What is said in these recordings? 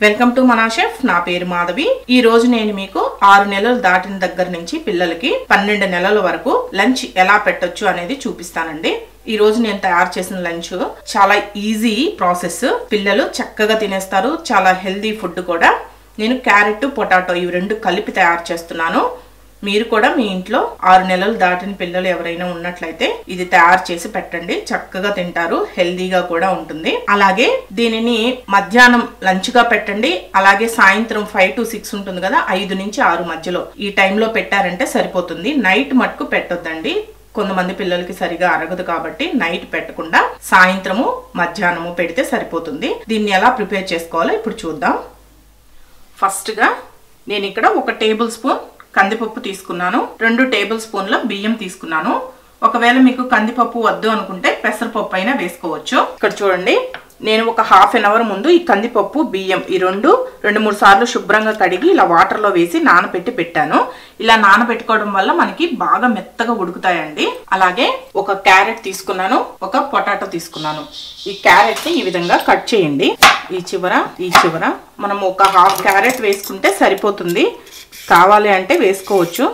Welcome to మనా chef. నా పేరు మాధవి. ఈ రోజు నేను మీకు 6 నెలలు దాటిన దగ్గర నుంచి పిల్లలకి 12 నెలల వరకు లంచ్ ఎలా పెట్టొచ్చు అనేది చూపిస్తానండి. ఈ రోజు నేను తయారు చేసిన లంచ్ చాలా ఈజీ ప్రాసెస్, పిల్లలు చక్కగా తినేస్తారు. చాలా హెల్దీ ఫుడ్ కూడా. నేను క్యారెట్ పొటాటో ఇవి రెండు కలిపి తయారు చేస్తున్నాను. మీరు కూడా మీ ఇంట్లో 6 నెలలు దాటిన పిల్లలు ఎవరైనా ఉన్నట్లయితే ఇది తయారు చేసి పెట్టండి. చక్కగా తింటారు, హెల్దీగా కూడా ఉంటుంది. అలాగే దీనిని మధ్యాహ్నం లంచ్ గా పెట్టండి. అలాగే సాయంత్రం 5 to 6 ఉంటుంది కదా, 5 నుంచి 6 మధ్యలో ఈ టైంలో పెట్టారంటే సరిపోతుంది. నైట్ మట్టుకు పెట్టొద్దండి, కొంతమంది పిల్లలకి సరిగా అరగదు కాబట్టి నైట్ పెట్టకుండా సాయంత్రము మధ్యాహ్నము పెడితే సరిపోతుంది. దీన్ని ఎలా ప్రిపేర్ చేసుకోవాలో ఇప్పుడు చూద్దాం. ఫస్ట్ గా నేను ఇక్కడ 1 టేబుల్ స్పూన్ కందిపప్పు తీసుకున్నాను. 2 టేబుల్ స్పూన్ల బియ్యం తీసుకున్నాను. ఒకవేళ మీకు కందిపప్పు వద్దు అనుకుంటే పెసరపప్పు అయినా వేసుకోవచ్చు. ఇక్కడ చూడండి, నేను ఒక హాఫ్ అన్ అవర్ ముందు ఈ కందిపప్పు బియ్యం ఈ రెండు 2-3 సార్లు శుభ్రంగా కడిగి ఇలా వాటర్ లో వేసి నానబెట్టి పెట్టాను. ఇలా నానబెట్టుకోవడం వల్ల మనకి బాగా మెత్తగా ఉడుకుతాయండి. అలాగే ఒక క్యారెట్ తీసుకున్నాను, ఒక పొటాటో తీసుకున్నాను. ఈ క్యారెట్ ని ఈ విధంగా కట్ చేయండి. ఈ చివర మనం ఒక హాఫ్ క్యారెట్ వేసుకుంటే సరిపోతుంది. కావాలి అంటే వేసుకోవచ్చు.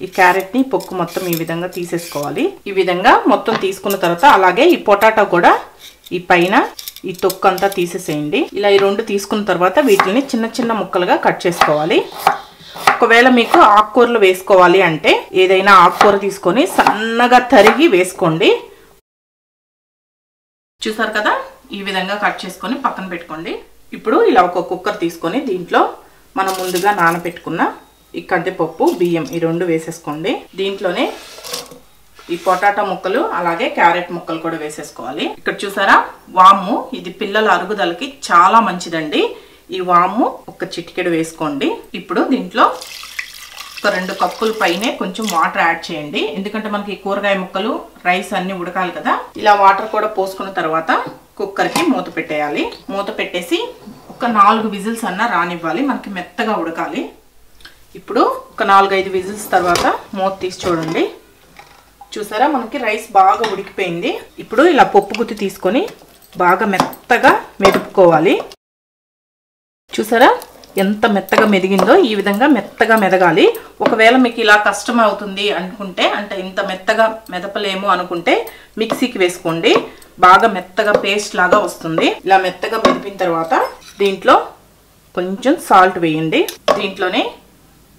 ఈ క్యారెట్ ని పొక్కు మొత్తం ఈ విధంగా తీసేసుకోవాలి. ఈ విధంగా మొత్తం తీసుకున్న తర్వాత అలాగే ఈ పొటాటో కూడా ఈ పైన ఈ తొక్కు అంతా తీసేసేయండి. ఇలా ఈ 2 తీసుకున్న తర్వాత వీటిని చిన్న చిన్న ముక్కలుగా కట్ చేసుకోవాలి. ఒకవేళ మీకు ఆకుకూరలు వేసుకోవాలి అంటే ఏదైనా ఆకుకూర తీసుకొని సన్నగా తరిగి వేసుకోండి. చూసారు కదా, ఈ విధంగా కట్ చేసుకొని పక్కన పెట్టుకోండి. ఇప్పుడు ఇలా ఒక కుక్కర్ తీసుకొని దీంట్లో మనం ముందుగా నానబెట్టుకున్న ఈ కందిపప్పు బియ్యం ఈ 2 వేసేసుకోండి. దీంట్లోనే ఈ పొటాటో ముక్కలు అలాగే క్యారెట్ ముక్కలు కూడా వేసేసుకోవాలి. ఇక్కడ చూసారా, వాము ఇది పిల్లల అరుగుదలకి చాలా మంచిదండి. ఈ వాము ఒక చిటికెడు వేసుకోండి. ఇప్పుడు దీంట్లో ఒక 2 కప్పుల పైనే కొంచెం వాటర్ యాడ్ చేయండి. ఎందుకంటే మనకి కూరగాయ ముక్కలు రైస్ అన్ని ఉడకాలి కదా. ఇలా వాటర్ కూడా పోసుకున్న తర్వాత కుక్కర్కి మూత పెట్టేయాలి. మూత పెట్టేసి ఒక 4 విజిల్స్ అన్నా రానివ్వాలి, మనకి మెత్తగా ఉడకాలి. ఇప్పుడు ఒక 4-5 విజిల్స్ తర్వాత మూత తీసి చూడండి. చూసారా, మనకి రైస్ బాగా ఉడికిపోయింది. ఇప్పుడు ఇలా పప్పు గుత్తి తీసుకొని బాగా మెత్తగా మెదుపుకోవాలి. చూసారా ఎంత మెత్తగా మెదిగిందో, ఈ విధంగా మెత్తగా మెదగాలి. ఒకవేళ మీకు ఇలా కష్టం అవుతుంది అనుకుంటే, అంటే ఇంత మెత్తగా మెదపలేము అనుకుంటే మిక్సీకి వేసుకోండి. బాగా మెత్తగా పేస్ట్ లాగా వస్తుంది. ఇలా మెత్తగా మెదిపిన తర్వాత దీంట్లో కొంచెం సాల్ట్ వేయండి. దీంట్లోనే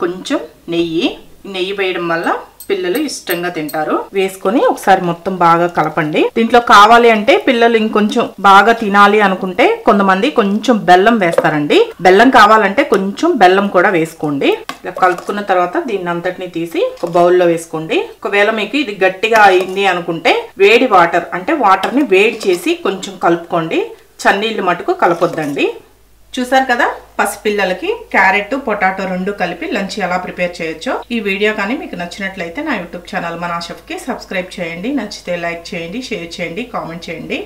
కొంచెం నెయ్యి వేయడం వల్ల పిల్లలు ఇష్టంగా తింటారు. వేసుకొని ఒకసారి మొత్తం బాగా కలపండి. దీంట్లో కావాలి అంటే పిల్లలు ఇంకొంచెం బాగా తినాలి అనుకుంటే కొంతమంది కొంచెం బెల్లం వేస్తారండి. బెల్లం కావాలంటే కొంచెం బెల్లం కూడా వేసుకోండి. ఇలా కలుపుకున్న తర్వాత దీన్ని అంతటిని తీసి ఒక బౌల్లో వేసుకోండి. ఒకవేళ మీకు ఇది గట్టిగా అయింది అనుకుంటే వేడి వాటర్, అంటే వాటర్ ని వేడి చేసి కొంచెం కలుపుకోండి. చన్నీళ్ళు మటుకు కలపొద్దండి. చూసారు కదా, పసిపిల్లలకి క్యారెట్ పొటాటో 2 కలిపి లంచ్ ఎలా ప్రిపేర్ చేయొచ్చో. ఈ వీడియో కానీ మీకు నచ్చినట్లయితే నా యూట్యూబ్ ఛానల్ మనా షెఫ్ కి సబ్స్క్రైబ్ చేయండి. నచ్చితే లైక్ చేయండి, షేర్ చేయండి, కామెంట్ చేయండి.